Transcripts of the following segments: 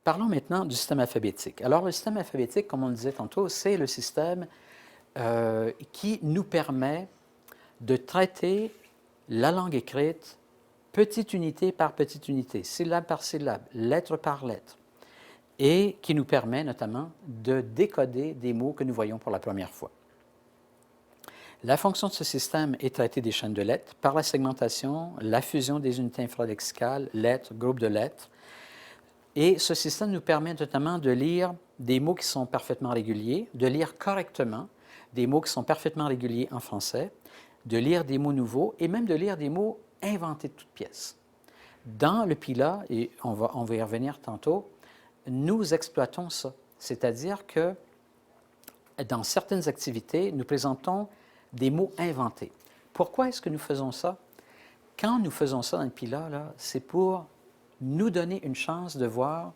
Parlons maintenant du système alphabétique. Alors, le système alphabétique, comme on le disait tantôt, c'est le système qui nous permet de traiter la langue écrite petite unité par petite unité, syllabe par syllabe, lettre par lettre, et qui nous permet notamment de décoder des mots que nous voyons pour la première fois. La fonction de ce système est traiter des chaînes de lettres par la segmentation, la fusion des unités infralexicales, lettres, groupes de lettres. Et ce système nous permet notamment de lire des mots qui sont parfaitement réguliers, de lire correctement des mots qui sont parfaitement réguliers en français, de lire des mots nouveaux et même de lire des mots inventés de toutes pièces. Dans le PILA, et on va y revenir tantôt, nous exploitons ça. C'est-à-dire que dans certaines activités, nous présentons des mots inventés. Pourquoi est-ce que nous faisons ça? Quand nous faisons ça dans le PILA, c'est pour nous donner une chance de voir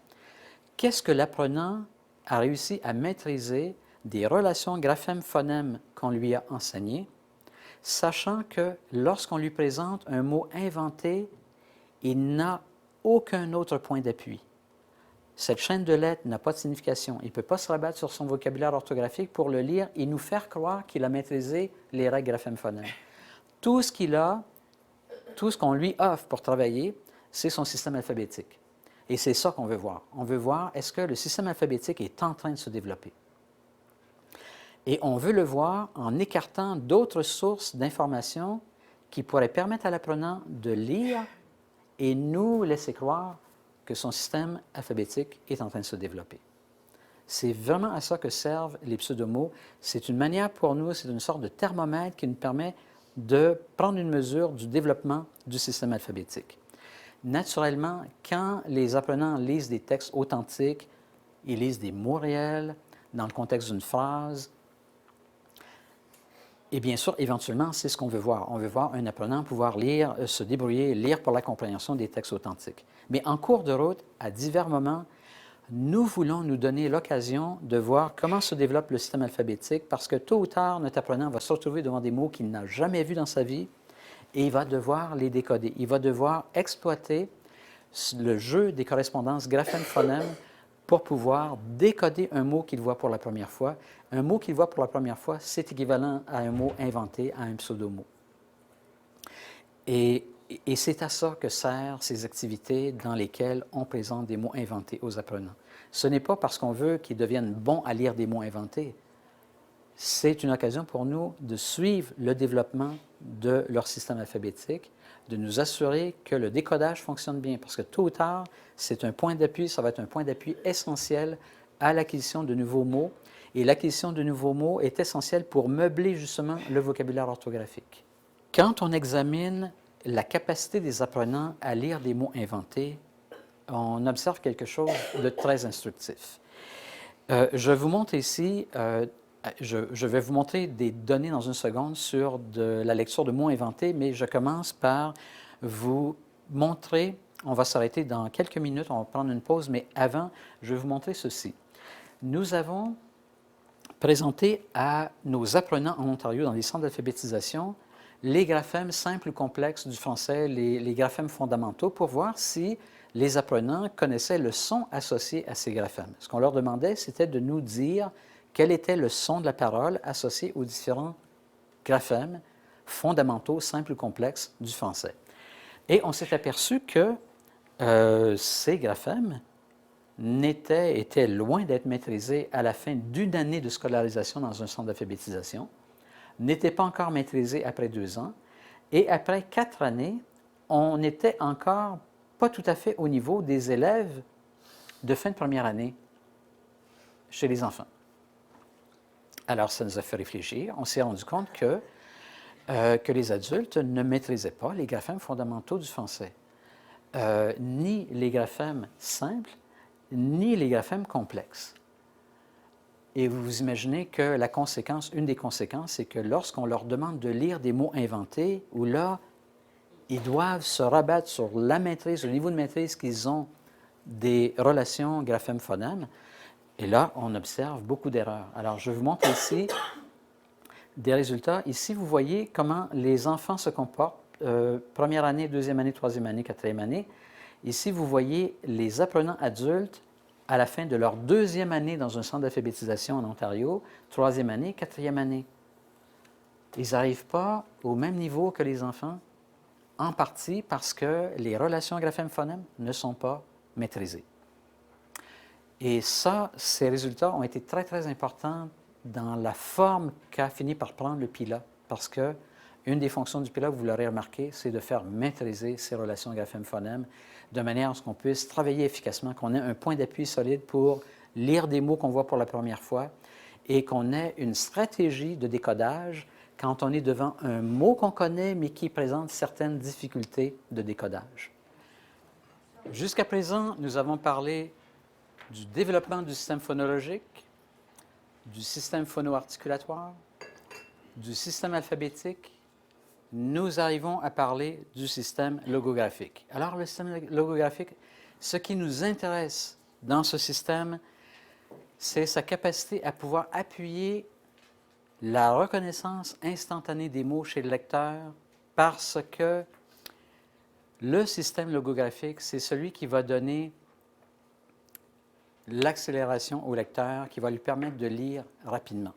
qu'est-ce que l'apprenant a réussi à maîtriser des relations graphèmes-phonèmes qu'on lui a enseignées, sachant que lorsqu'on lui présente un mot inventé, il n'a aucun autre point d'appui. Cette chaîne de lettres n'a pas de signification. Il ne peut pas se rabattre sur son vocabulaire orthographique pour le lire et nous faire croire qu'il a maîtrisé les règles graphèmes-phonèmes. Tout ce qu'il a, tout ce qu'on lui offre pour travailler, c'est son système alphabétique. Et c'est ça qu'on veut voir. On veut voir est-ce que le système alphabétique est en train de se développer. Et on veut le voir en écartant d'autres sources d'informations qui pourraient permettre à l'apprenant de lire et nous laisser croire que son système alphabétique est en train de se développer. C'est vraiment à ça que servent les pseudomots. C'est une manière pour nous, c'est une sorte de thermomètre qui nous permet de prendre une mesure du développement du système alphabétique. Naturellement, quand les apprenants lisent des textes authentiques, ils lisent des mots réels dans le contexte d'une phrase. Et bien sûr, éventuellement, c'est ce qu'on veut voir. On veut voir un apprenant pouvoir lire, se débrouiller, lire pour la compréhension des textes authentiques. Mais en cours de route, à divers moments, nous voulons nous donner l'occasion de voir comment se développe le système alphabétique parce que tôt ou tard, notre apprenant va se retrouver devant des mots qu'il n'a jamais vus dans sa vie et il va devoir les décoder. Il va devoir exploiter le jeu des correspondances graphèmes-phonèmes pour pouvoir décoder un mot qu'il voit pour la première fois. Un mot qu'il voit pour la première fois, c'est équivalent à un mot inventé, à un pseudomot. Et c'est à ça que servent ces activités dans lesquelles on présente des mots inventés aux apprenants. Ce n'est pas parce qu'on veut qu'ils deviennent bons à lire des mots inventés. C'est une occasion pour nous de suivre le développement de leur système alphabétique, de nous assurer que le décodage fonctionne bien, parce que tôt ou tard, c'est un point d'appui, ça va être un point d'appui essentiel à l'acquisition de nouveaux mots, et l'acquisition de nouveaux mots est essentielle pour meubler justement le vocabulaire orthographique. Quand on examine la capacité des apprenants à lire des mots inventés, on observe quelque chose de très instructif. Je vous montre ici, je vais vous montrer des données dans une seconde sur de la lecture de mots inventés, mais je commence par vous montrer, on va s'arrêter dans quelques minutes, on va prendre une pause, mais avant, je vais vous montrer ceci. Nous avons présenté à nos apprenants en Ontario dans les centres d'alphabétisation les graphèmes simples ou complexes du français, les graphèmes fondamentaux, pour voir si les apprenants connaissaient le son associé à ces graphèmes. Ce qu'on leur demandait, c'était de nous dire quel était le son de la parole associé aux différents graphèmes fondamentaux, simples ou complexes du français. Et on s'est aperçu que ces graphèmes étaient loin d'être maîtrisés à la fin d'une année de scolarisation dans un centre d'alphabétisation, n'étaient pas encore maîtrisés après 2 ans, et après 4 années, on n'était encore pas tout à fait au niveau des élèves de fin de première année chez les enfants. Alors, ça nous a fait réfléchir. On s'est rendu compte que les adultes ne maîtrisaient pas les graphèmes fondamentaux du français, ni les graphèmes simples, ni les graphèmes complexes. Et vous vous imaginez que la conséquence, une des conséquences, c'est que lorsqu'on leur demande de lire des mots inventés, où là, ils doivent se rabattre sur la maîtrise, le niveau de maîtrise qu'ils ont des relations graphèmes-phonèmes, et là, on observe beaucoup d'erreurs. Alors, je vous montre ici des résultats. Ici, vous voyez comment les enfants se comportent, première année, deuxième année, troisième année, quatrième année. Ici, vous voyez les apprenants adultes à la fin de leur 2e année dans un centre d'alphabétisation en Ontario, 3e année, 4e année. Ils n'arrivent pas au même niveau que les enfants, en partie parce que les relations graphème-phonème ne sont pas maîtrisées. Et ça, ces résultats ont été très, très importants dans la forme qu'a fini par prendre le PILA, parce que une des fonctions du PILA, vous l'aurez remarqué, c'est de faire maîtriser ces relations graphème-phonème de manière à ce qu'on puisse travailler efficacement, qu'on ait un point d'appui solide pour lire des mots qu'on voit pour la première fois et qu'on ait une stratégie de décodage quand on est devant un mot qu'on connaît mais qui présente certaines difficultés de décodage. Jusqu'à présent, nous avons parlé du développement du système phonologique, du système phono-articulatoire, du système alphabétique. Nous arrivons à parler du système logographique. Alors, le système logographique, ce qui nous intéresse dans ce système, c'est sa capacité à pouvoir appuyer la reconnaissance instantanée des mots chez le lecteur parce que le système logographique, c'est celui qui va donner l'accélération au lecteur, qui va lui permettre de lire rapidement.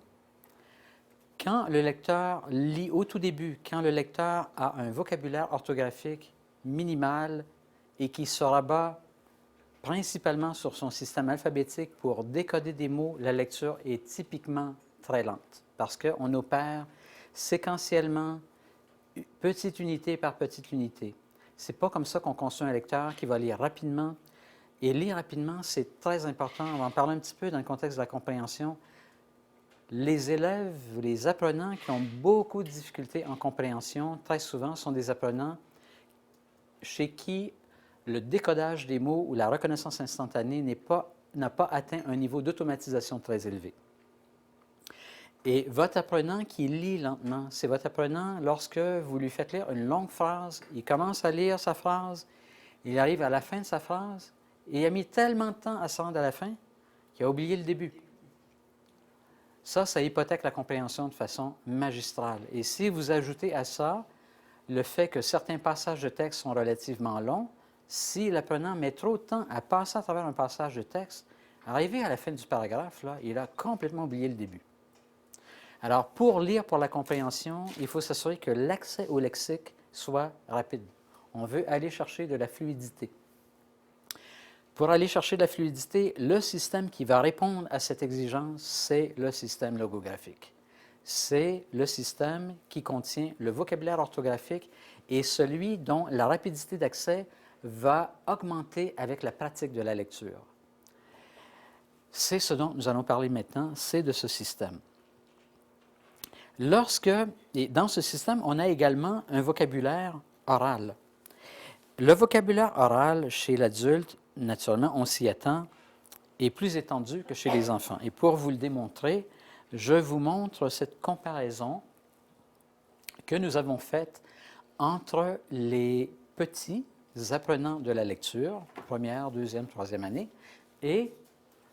Quand le lecteur lit au tout début, quand le lecteur a un vocabulaire orthographique minimal et qui se rabat principalement sur son système alphabétique pour décoder des mots, la lecture est typiquement très lente parce qu'on opère séquentiellement, petite unité par petite unité. Ce n'est pas comme ça qu'on construit un lecteur qui va lire rapidement. Et lire rapidement, c'est très important. On va en parler un petit peu dans le contexte de la compréhension. Les élèves, les apprenants qui ont beaucoup de difficultés en compréhension, très souvent, sont des apprenants chez qui le décodage des mots ou la reconnaissance instantanée n'a pas atteint un niveau d'automatisation très élevé. Et votre apprenant qui lit lentement, c'est votre apprenant, lorsque vous lui faites lire une longue phrase, il commence à lire sa phrase, il arrive à la fin de sa phrase, et il a mis tellement de temps à se rendre à la fin qu'il a oublié le début. Ça hypothèque la compréhension de façon magistrale. Et si vous ajoutez à ça le fait que certains passages de texte sont relativement longs, si l'apprenant met trop de temps à passer à travers un passage de texte, arrivé à la fin du paragraphe, là, il a complètement oublié le début. Alors, pour lire pour la compréhension, il faut s'assurer que l'accès au lexique soit rapide. On veut aller chercher de la fluidité. Pour aller chercher de la fluidité, le système qui va répondre à cette exigence, c'est le système logographique. C'est le système qui contient le vocabulaire orthographique et celui dont la rapidité d'accès va augmenter avec la pratique de la lecture. C'est ce dont nous allons parler maintenant, c'est de ce système. Et dans ce système, on a également un vocabulaire oral. Le vocabulaire oral chez l'adulte, naturellement, on s'y attend, est plus étendu que chez les enfants. Et pour vous le démontrer, je vous montre cette comparaison que nous avons faite entre les petits apprenants de la lecture, première, deuxième, troisième année, et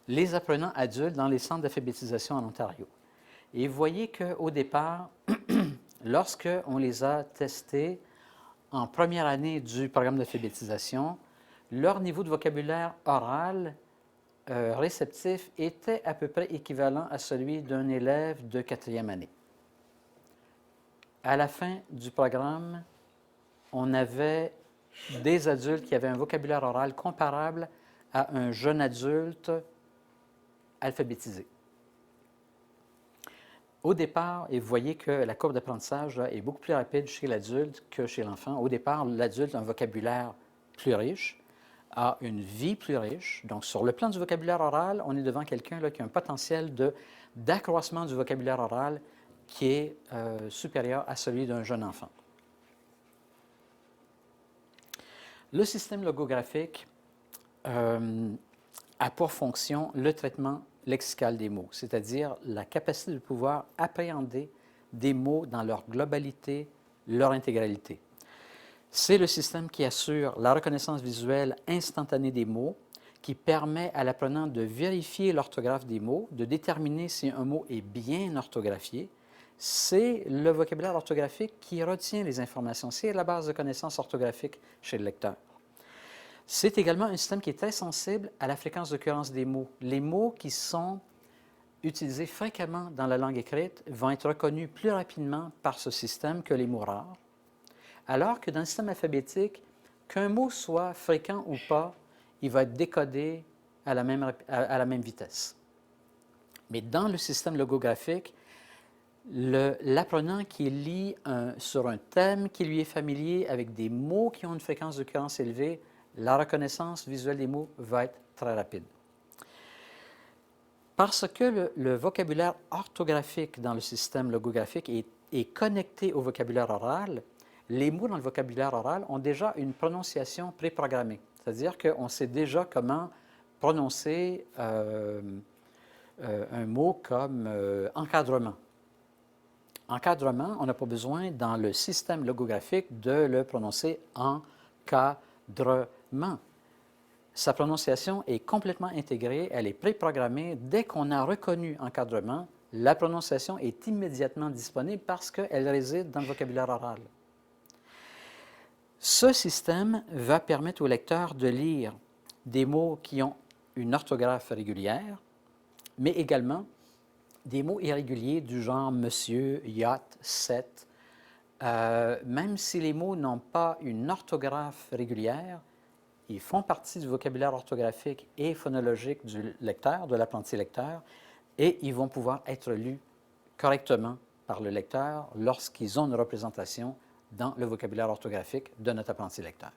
les apprenants adultes dans les centres d'alphabétisation en Ontario. Et vous voyez qu'au départ, lorsqu'on les a testés en première année du programme d'alphabétisation, leur niveau de vocabulaire oral réceptif était à peu près équivalent à celui d'un élève de quatrième année. À la fin du programme, on avait des adultes qui avaient un vocabulaire oral comparable à un jeune adulte alphabétisé. Au départ, et vous voyez que la courbe d'apprentissage est beaucoup plus rapide chez l'adulte que chez l'enfant. Au départ, l'adulte a un vocabulaire plus riche, a une vie plus riche. Donc, sur le plan du vocabulaire oral, on est devant quelqu'un qui a un potentiel d'accroissement du vocabulaire oral qui est supérieur à celui d'un jeune enfant. Le système logographique a pour fonction le traitement lexical des mots, c'est-à-dire la capacité de pouvoir appréhender des mots dans leur globalité, leur intégralité. C'est le système qui assure la reconnaissance visuelle instantanée des mots, qui permet à l'apprenant de vérifier l'orthographe des mots, de déterminer si un mot est bien orthographié. C'est le vocabulaire orthographique qui retient les informations. C'est la base de connaissances orthographiques chez le lecteur. C'est également un système qui est très sensible à la fréquence d'occurrence des mots. Les mots qui sont utilisés fréquemment dans la langue écrite vont être reconnus plus rapidement par ce système que les mots rares, alors que dans le système alphabétique, qu'un mot soit fréquent ou pas, il va être décodé à la même vitesse. Mais dans le système logographique, l'apprenant qui lit sur un thème qui lui est familier avec des mots qui ont une fréquence d'occurrence élevée, la reconnaissance visuelle des mots va être très rapide. Parce que le vocabulaire orthographique dans le système logographique est connecté au vocabulaire oral, les mots dans le vocabulaire oral ont déjà une prononciation préprogrammée. C'est-à-dire qu'on sait déjà comment prononcer un mot comme encadrement. Encadrement, on n'a pas besoin dans le système logographique de le prononcer encadrement. Sa prononciation est complètement intégrée, elle est préprogrammée. Dès qu'on a reconnu encadrement, la prononciation est immédiatement disponible parce qu'elle réside dans le vocabulaire oral. Ce système va permettre au lecteur de lire des mots qui ont une orthographe régulière, mais également des mots irréguliers du genre monsieur, yacht, set. Même si les mots n'ont pas une orthographe régulière, ils font partie du vocabulaire orthographique et phonologique du lecteur, de l'apprenti lecteur, et ils vont pouvoir être lus correctement par le lecteur lorsqu'ils ont une représentation dans le vocabulaire orthographique de notre apprenti lecteur.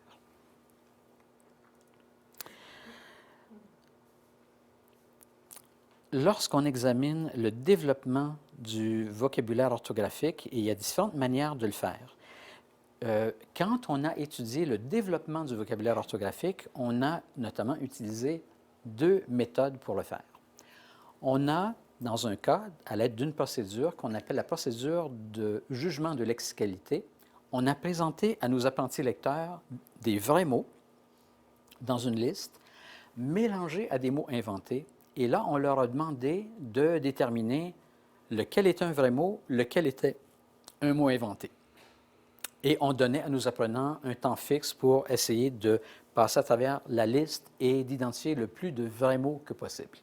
Lorsqu'on examine le développement du vocabulaire orthographique, et il y a différentes manières de le faire. Quand on a étudié le développement du vocabulaire orthographique, on a notamment utilisé deux méthodes pour le faire. On a, dans un cas, à l'aide d'une procédure qu'on appelle la procédure de jugement de lexicalité, on a présenté à nos apprentis lecteurs des vrais mots dans une liste, mélangés à des mots inventés, et là, on leur a demandé de déterminer lequel était un vrai mot, lequel était un mot inventé. Et on donnait à nos apprenants un temps fixe pour essayer de passer à travers la liste et d'identifier le plus de vrais mots que possible.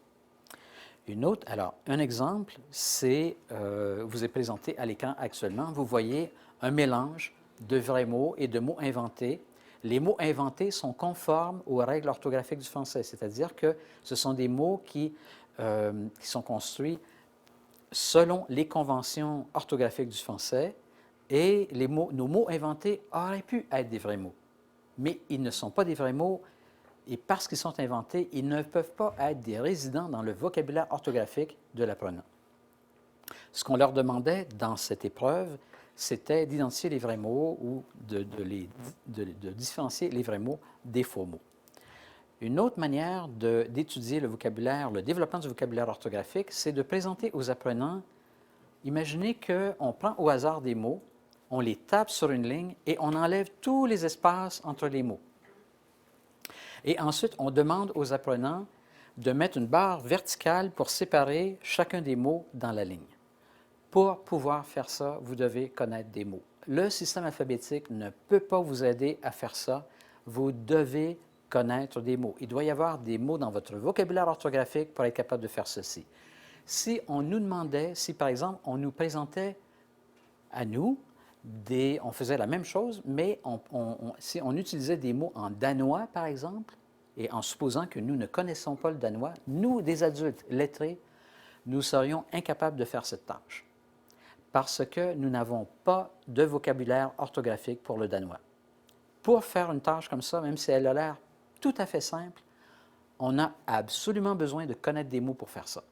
Alors, un exemple, vous est présenté à l'écran actuellement. Vous voyez un mélange de vrais mots et de mots inventés. Les mots inventés sont conformes aux règles orthographiques du français, c'est-à-dire que ce sont des mots qui sont construits selon les conventions orthographiques du français. Et nos mots inventés auraient pu être des vrais mots, mais ils ne sont pas des vrais mots, et parce qu'ils sont inventés, ils ne peuvent pas être des résidents dans le vocabulaire orthographique de l'apprenant. Ce qu'on leur demandait dans cette épreuve, c'était d'identifier les vrais mots ou de différencier les vrais mots des faux mots. Une autre manière d'étudier le vocabulaire, le développement du vocabulaire orthographique, c'est de présenter aux apprenants, imaginez qu'on prend au hasard des mots, on les tape sur une ligne et on enlève tous les espaces entre les mots. Et ensuite, on demande aux apprenants de mettre une barre verticale pour séparer chacun des mots dans la ligne. Pour pouvoir faire ça, vous devez connaître des mots. Le système alphabétique ne peut pas vous aider à faire ça. Vous devez connaître des mots. Il doit y avoir des mots dans votre vocabulaire orthographique pour être capable de faire ceci. Si on nous demandait, si par exemple on nous présentait à nous, on faisait la même chose, mais si on utilisait des mots en danois, par exemple, et en supposant que nous ne connaissons pas le danois, nous, des adultes lettrés, nous serions incapables de faire cette tâche parce que nous n'avons pas de vocabulaire orthographique pour le danois. Pour faire une tâche comme ça, même si elle a l'air tout à fait simple, on a absolument besoin de connaître des mots pour faire ça.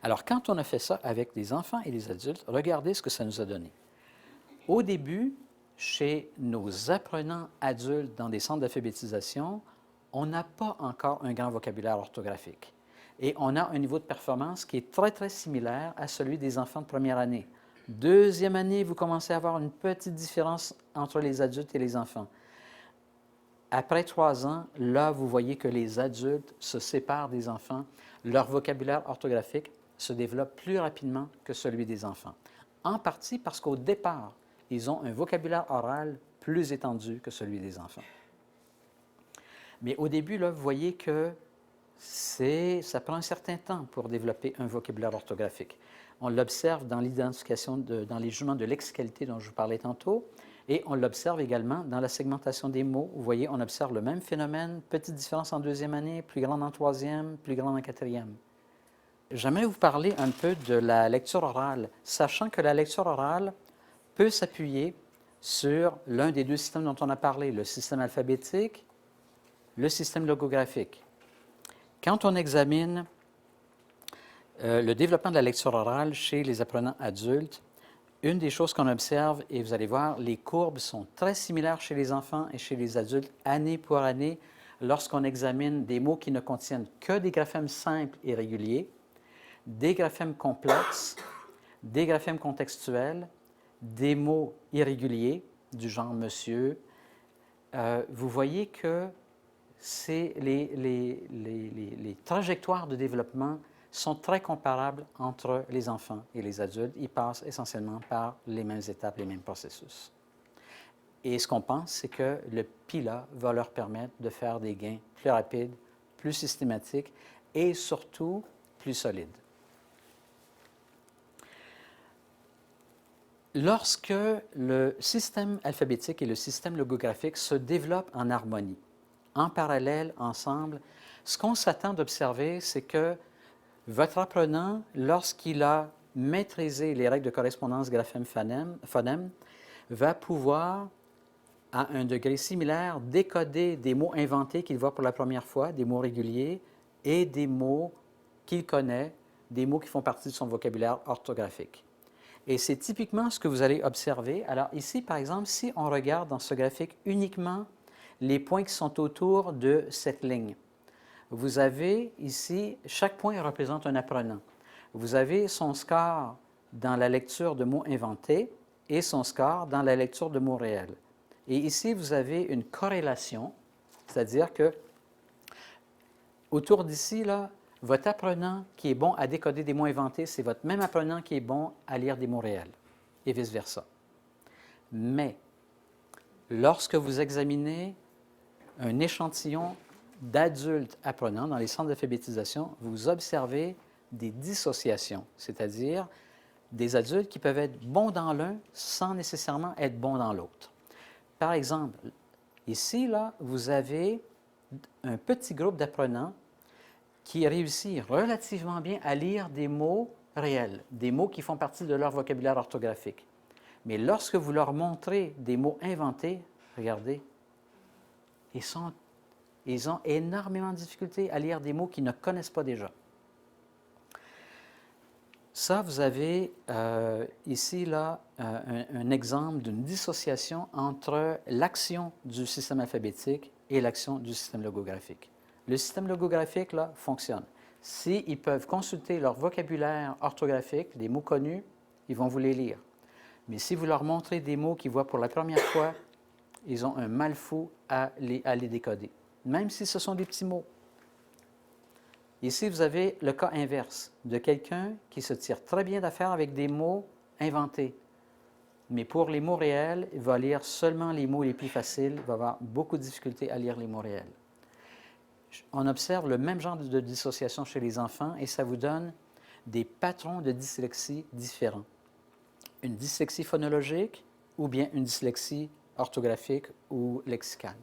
Alors, quand on a fait ça avec des enfants et des adultes, regardez ce que ça nous a donné. Au début, chez nos apprenants adultes dans des centres d'alphabétisation, on n'a pas encore un grand vocabulaire orthographique. Et on a un niveau de performance qui est très, très similaire à celui des enfants de première année. Deuxième année, vous commencez à avoir une petite différence entre les adultes et les enfants. Après 3 ans, là, vous voyez que les adultes se séparent des enfants. Leur vocabulaire orthographique se développe plus rapidement que celui des enfants. En partie parce qu'au départ, ils ont un vocabulaire oral plus étendu que celui des enfants. Mais au début, là, vous voyez que ça prend un certain temps pour développer un vocabulaire orthographique. On l'observe dans l'identification, dans les jugements de lexicalité dont je vous parlais tantôt, et on l'observe également dans la segmentation des mots. Vous voyez, on observe le même phénomène, petite différence en deuxième année, plus grande en troisième, plus grande en quatrième. J'aimerais vous parler un peu de la lecture orale, sachant que la lecture orale peut s'appuyer sur l'un des deux systèmes dont on a parlé, le système alphabétique, le système logographique. Quand on examine le développement de la lecture orale chez les apprenants adultes, une des choses qu'on observe, et vous allez voir, les courbes sont très similaires chez les enfants et chez les adultes, année pour année, lorsqu'on examine des mots qui ne contiennent que des graphèmes simples et réguliers, des graphèmes complexes, des graphèmes contextuels, des mots irréguliers, du genre monsieur. Vous voyez que les trajectoires de développement sont très comparables entre les enfants et les adultes. Ils passent essentiellement par les mêmes étapes, les mêmes processus. Et ce qu'on pense, c'est que le PILA va leur permettre de faire des gains plus rapides, plus systématiques et surtout plus solides. Lorsque le système alphabétique et le système logographique se développent en harmonie, en parallèle, ensemble, ce qu'on s'attend d'observer, c'est que votre apprenant, lorsqu'il a maîtrisé les règles de correspondance graphème-phonème, va pouvoir, à un degré similaire, décoder des mots inventés qu'il voit pour la première fois, des mots réguliers, et des mots qu'il connaît, des mots qui font partie de son vocabulaire orthographique. Et c'est typiquement ce que vous allez observer. Alors ici, par exemple, si on regarde dans ce graphique uniquement les points qui sont autour de cette ligne, vous avez ici, chaque point représente un apprenant. Vous avez son score dans la lecture de mots inventés et son score dans la lecture de mots réels. Et ici, vous avez une corrélation, c'est-à-dire que autour d'ici, là, votre apprenant qui est bon à décoder des mots inventés, c'est votre même apprenant qui est bon à lire des mots réels, et vice-versa. Mais lorsque vous examinez un échantillon d'adultes apprenants dans les centres d'alphabétisation, vous observez des dissociations, c'est-à-dire des adultes qui peuvent être bons dans l'un sans nécessairement être bons dans l'autre. Par exemple, ici, là, vous avez un petit groupe d'apprenants qui réussit relativement bien à lire des mots réels, des mots qui font partie de leur vocabulaire orthographique. Mais lorsque vous leur montrez des mots inventés, regardez, ils ont énormément de difficultés à lire des mots qu'ils ne connaissent pas déjà. Ça, vous avez ici, là, un exemple d'une dissociation entre l'action du système alphabétique et l'action du système logographique. Le système logographique, là, fonctionne. S'ils peuvent consulter leur vocabulaire orthographique, des mots connus, ils vont vous les lire. Mais si vous leur montrez des mots qu'ils voient pour la première fois, ils ont un mal fou à les décoder, même si ce sont des petits mots. Ici, vous avez le cas inverse de quelqu'un qui se tire très bien d'affaire avec des mots inventés. Mais pour les mots réels, il va lire seulement les mots les plus faciles, il va avoir beaucoup de difficultés à lire les mots réels. On observe le même genre de dissociation chez les enfants et ça vous donne des patrons de dyslexie différents. Une dyslexie phonologique ou bien une dyslexie orthographique ou lexicale.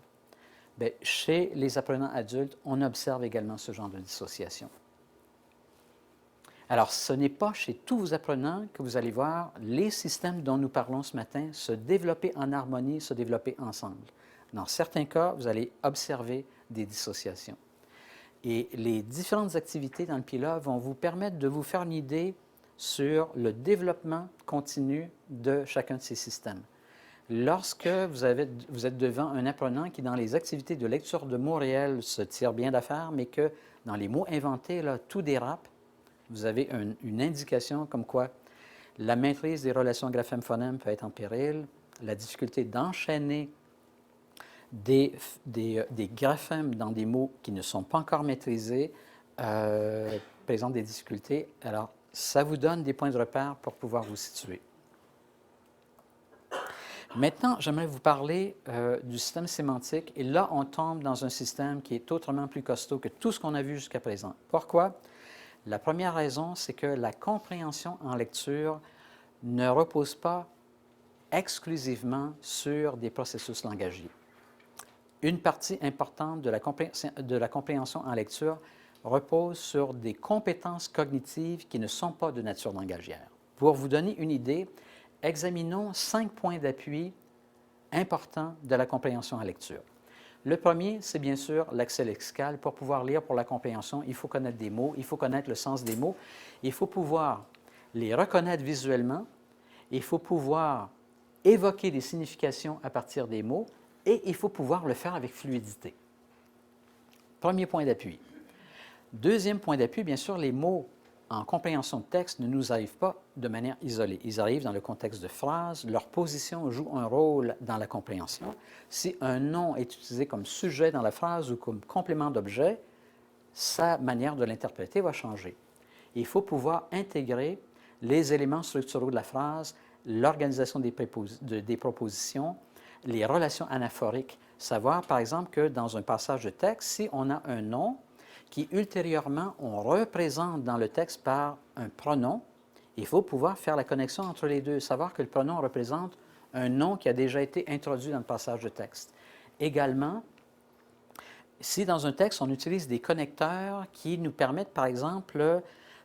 Bien, chez les apprenants adultes, on observe également ce genre de dissociation. Alors, ce n'est pas chez tous vos apprenants que vous allez voir les systèmes dont nous parlons ce matin se développer en harmonie, se développer ensemble. Dans certains cas, vous allez observer des dissociations. Et les différentes activités dans le PILA vont vous permettre de vous faire une idée sur le développement continu de chacun de ces systèmes. Lorsque vous êtes devant un apprenant qui, dans les activités de lecture de mots réels, se tire bien d'affaire, mais que dans les mots inventés, là, tout dérape, vous avez une indication comme quoi la maîtrise des relations graphème-phonème peut être en péril, la difficulté d'enchaîner des graphèmes dans des mots qui ne sont pas encore maîtrisés présente des difficultés. Alors, ça vous donne des points de repère pour pouvoir vous situer. Maintenant, j'aimerais vous parler du système sémantique. Et là, on tombe dans un système qui est autrement plus costaud que tout ce qu'on a vu jusqu'à présent. Pourquoi? La première raison, c'est que la compréhension en lecture ne repose pas exclusivement sur des processus langagiers. Une partie importante de la compréhension en lecture repose sur des compétences cognitives qui ne sont pas de nature langagière. Pour vous donner une idée, examinons 5 points d'appui importants de la compréhension en lecture. Le premier, c'est bien sûr l'accès lexical. Pour pouvoir lire pour la compréhension, il faut connaître des mots, il faut connaître le sens des mots, il faut pouvoir les reconnaître visuellement, il faut pouvoir évoquer des significations à partir des mots et il faut pouvoir le faire avec fluidité. Premier point d'appui. Deuxième point d'appui, bien sûr, les mots en compréhension de texte ne nous arrivent pas de manière isolée. Ils arrivent dans le contexte de phrases, leur position joue un rôle dans la compréhension. Si un nom est utilisé comme sujet dans la phrase ou comme complément d'objet, sa manière de l'interpréter va changer. Il faut pouvoir intégrer les éléments structuraux de la phrase, l'organisation des propositions, les relations anaphoriques. Savoir, par exemple, que dans un passage de texte, si on a un nom qui ultérieurement on représente dans le texte par un pronom, il faut pouvoir faire la connexion entre les deux, savoir que le pronom représente un nom qui a déjà été introduit dans le passage de texte. Également, si dans un texte on utilise des connecteurs qui nous permettent, par exemple,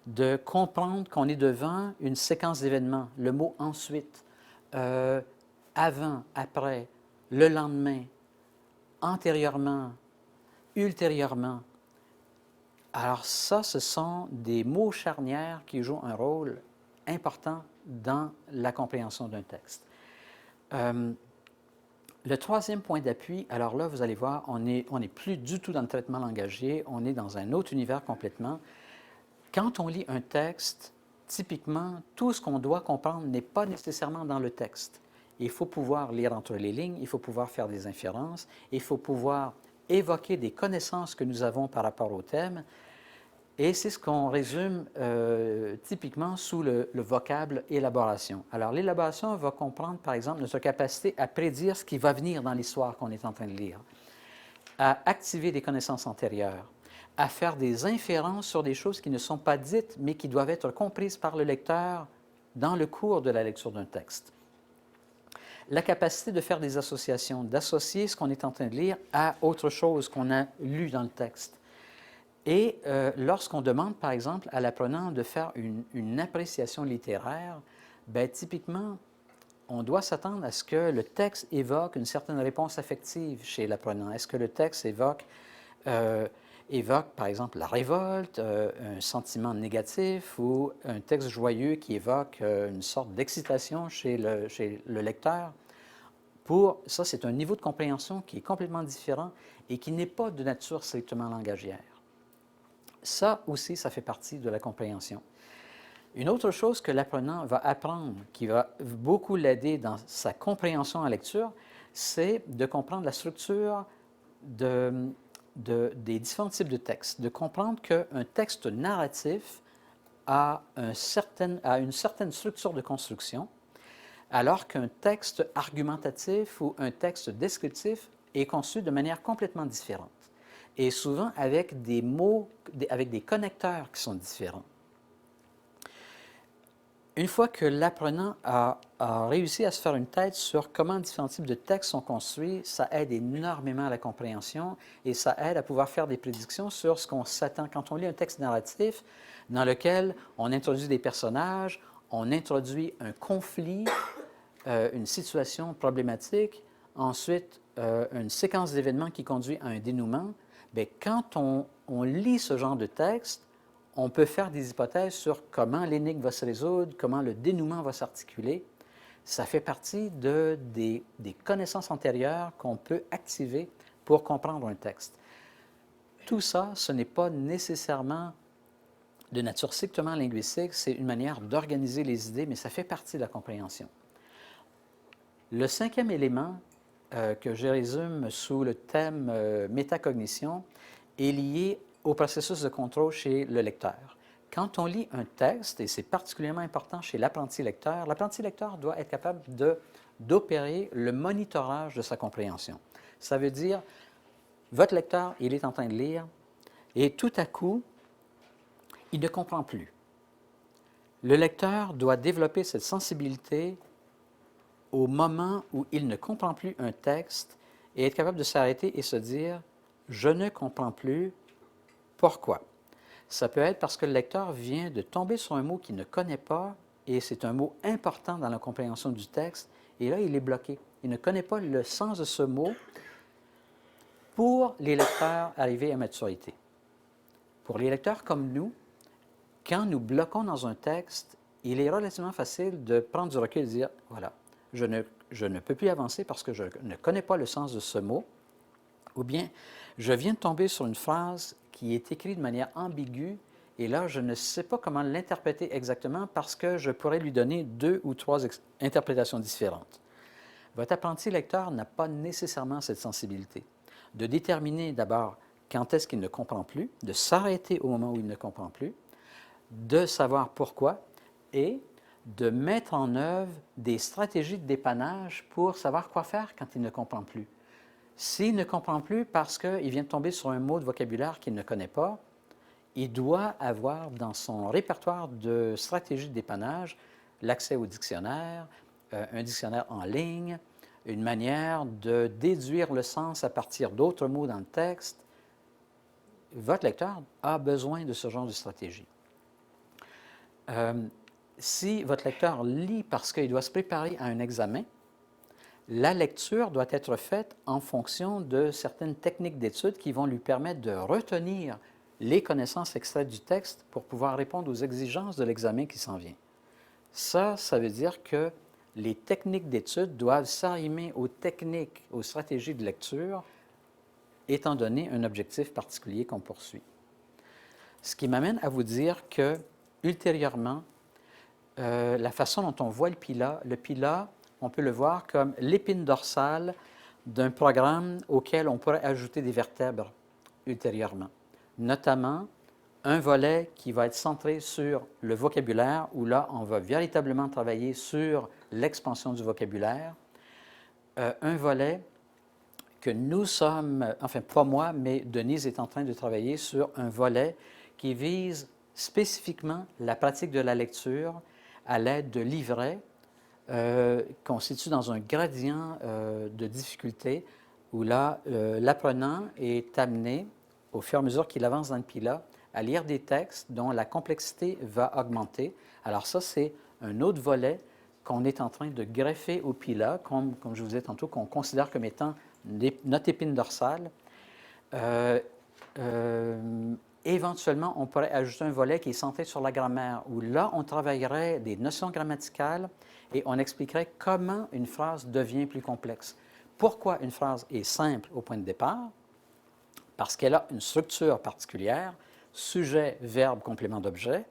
de comprendre qu'on est devant une séquence d'événements, le mot ensuite, avant, après, le lendemain, antérieurement, ultérieurement. Alors ça, ce sont des mots charnières qui jouent un rôle important dans la compréhension d'un texte. Le troisième point d'appui, alors là, vous allez voir, on n'est plus du tout dans le traitement langagier, on est dans un autre univers complètement. Quand on lit un texte, typiquement, tout ce qu'on doit comprendre n'est pas nécessairement dans le texte. Il faut pouvoir lire entre les lignes, il faut pouvoir faire des inférences, il faut pouvoir évoquer des connaissances que nous avons par rapport au thème. Et c'est ce qu'on résume typiquement sous le vocable élaboration. Alors, l'élaboration va comprendre, par exemple, notre capacité à prédire ce qui va venir dans l'histoire qu'on est en train de lire, à activer des connaissances antérieures, à faire des inférences sur des choses qui ne sont pas dites, mais qui doivent être comprises par le lecteur dans le cours de la lecture d'un texte. La capacité de faire des associations, d'associer ce qu'on est en train de lire à autre chose qu'on a lu dans le texte. Et lorsqu'on demande, par exemple, à l'apprenant de faire une appréciation littéraire, bien, typiquement, on doit s'attendre à ce que le texte évoque une certaine réponse affective chez l'apprenant. Est-ce que le texte évoque, par exemple, la révolte, un sentiment négatif ou un texte joyeux qui évoque une sorte d'excitation chez le lecteur? Ça, c'est un niveau de compréhension qui est complètement différent et qui n'est pas de nature strictement langagière. Ça aussi, ça fait partie de la compréhension. Une autre chose que l'apprenant va apprendre, qui va beaucoup l'aider dans sa compréhension en lecture, c'est de comprendre la structure des différents types de textes, de comprendre qu'un texte narratif a une certaine structure de construction, alors qu'un texte argumentatif ou un texte descriptif est conçu de manière complètement différente. Et souvent avec des mots, avec des connecteurs qui sont différents. Une fois que l'apprenant a réussi à se faire une tête sur comment différents types de textes sont construits, ça aide énormément à la compréhension et ça aide à pouvoir faire des prédictions sur ce qu'on s'attend. Quand on lit un texte narratif dans lequel on introduit des personnages, on introduit un conflit, une situation problématique, ensuite une séquence d'événements qui conduit à un dénouement, bien, quand on lit ce genre de texte, on peut faire des hypothèses sur comment l'énigme va se résoudre, comment le dénouement va s'articuler. Ça fait partie des connaissances antérieures qu'on peut activer pour comprendre un texte. Tout ça, ce n'est pas nécessairement de nature strictement linguistique, c'est une manière d'organiser les idées, mais ça fait partie de la compréhension. Le cinquième élément que je résume sous le thème métacognition est lié au processus de contrôle chez le lecteur. Quand on lit un texte, et c'est particulièrement important chez l'apprenti lecteur doit être capable de d'opérer le monitorage de sa compréhension. Ça veut dire, votre lecteur, il est en train de lire, et tout à coup, il ne comprend plus. Le lecteur doit développer cette sensibilité au moment où il ne comprend plus un texte et être capable de s'arrêter et se dire « je ne comprends plus, pourquoi ?» Ça peut être parce que le lecteur vient de tomber sur un mot qu'il ne connaît pas et c'est un mot important dans la compréhension du texte et là, il est bloqué. Il ne connaît pas le sens de ce mot pour les lecteurs arrivés à maturité. Pour les lecteurs comme nous, quand nous bloquons dans un texte, il est relativement facile de prendre du recul et de dire « voilà, je ne peux plus avancer parce que je ne connais pas le sens de ce mot » ou bien « je viens de tomber sur une phrase qui est écrite de manière ambiguë et là, je ne sais pas comment l'interpréter exactement parce que je pourrais lui donner 2 ou 3 interprétations différentes. » Votre apprenti lecteur n'a pas nécessairement cette sensibilité. De déterminer d'abord quand est-ce qu'il ne comprend plus, de s'arrêter au moment où il ne comprend plus, de savoir pourquoi et de mettre en œuvre des stratégies de dépannage pour savoir quoi faire quand il ne comprend plus. S'il ne comprend plus parce qu'il vient de tomber sur un mot de vocabulaire qu'il ne connaît pas, il doit avoir dans son répertoire de stratégies de dépannage l'accès au dictionnaire, un dictionnaire en ligne, une manière de déduire le sens à partir d'autres mots dans le texte. Votre lecteur a besoin de ce genre de stratégie. Si votre lecteur lit parce qu'il doit se préparer à un examen, la lecture doit être faite en fonction de certaines techniques d'étude qui vont lui permettre de retenir les connaissances extraites du texte pour pouvoir répondre aux exigences de l'examen qui s'en vient. Ça veut dire que les techniques d'étude doivent s'arrimer aux techniques, aux stratégies de lecture, étant donné un objectif particulier qu'on poursuit. Ce qui m'amène à vous dire que, ultérieurement, la façon dont on voit le PILA, on peut le voir comme l'épine dorsale d'un programme auquel on pourrait ajouter des vertèbres ultérieurement. Notamment, un volet qui va être centré sur le vocabulaire, où là, on va véritablement travailler sur l'expansion du vocabulaire. Un volet que nous sommes, enfin pas moi, mais Denise est en train de travailler sur un volet qui vise spécifiquement la pratique de la lecture à l'aide de livrets qu'on situe dans un gradient de difficulté où là, l'apprenant est amené, au fur et à mesure qu'il avance dans le PILA, à lire des textes dont la complexité va augmenter. Alors ça, c'est un autre volet qu'on est en train de greffer au PILA, comme je vous disais tantôt, qu'on considère comme étant notre épine dorsale. Éventuellement, on pourrait ajouter un volet qui est centré sur la grammaire, où là, on travaillerait des notions grammaticales et on expliquerait comment une phrase devient plus complexe. Pourquoi une phrase est simple au point de départ? Parce qu'elle a une structure particulière, sujet, verbe, complément d'objet,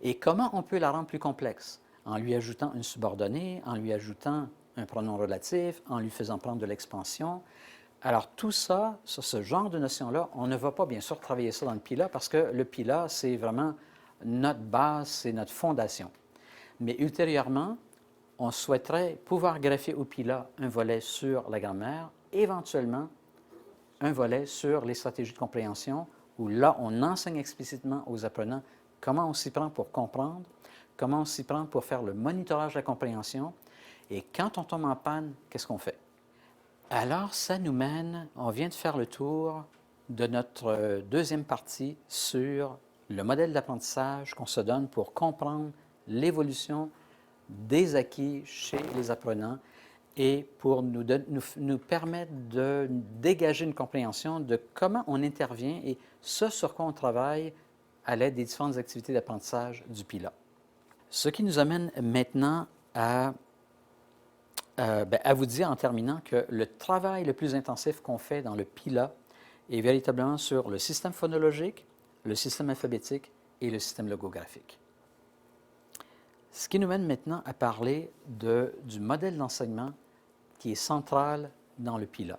et comment on peut la rendre plus complexe? En lui ajoutant une subordonnée, en lui ajoutant un pronom relatif, en lui faisant prendre de l'expansion. Alors tout ça, ce genre de notions-là, on ne va pas bien sûr travailler ça dans le PILA parce que le PILA, c'est vraiment notre base, c'est notre fondation. Mais ultérieurement, on souhaiterait pouvoir greffer au PILA un volet sur la grammaire, éventuellement un volet sur les stratégies de compréhension, où là, on enseigne explicitement aux apprenants comment on s'y prend pour comprendre, comment on s'y prend pour faire le monitorage de la compréhension, et quand on tombe en panne, qu'est-ce qu'on fait? Alors, ça nous mène, on vient de faire le tour de notre deuxième partie sur le modèle d'apprentissage qu'on se donne pour comprendre l'évolution des acquis chez les apprenants et pour nous permettre de dégager une compréhension de comment on intervient et ce sur quoi on travaille à l'aide des différentes activités d'apprentissage du PILA. Ce qui nous amène maintenant à vous dire en terminant que le travail le plus intensif qu'on fait dans le PILA est véritablement sur le système phonologique, le système alphabétique et le système logographique. Ce qui nous mène maintenant à parler du modèle d'enseignement qui est central dans le PILA.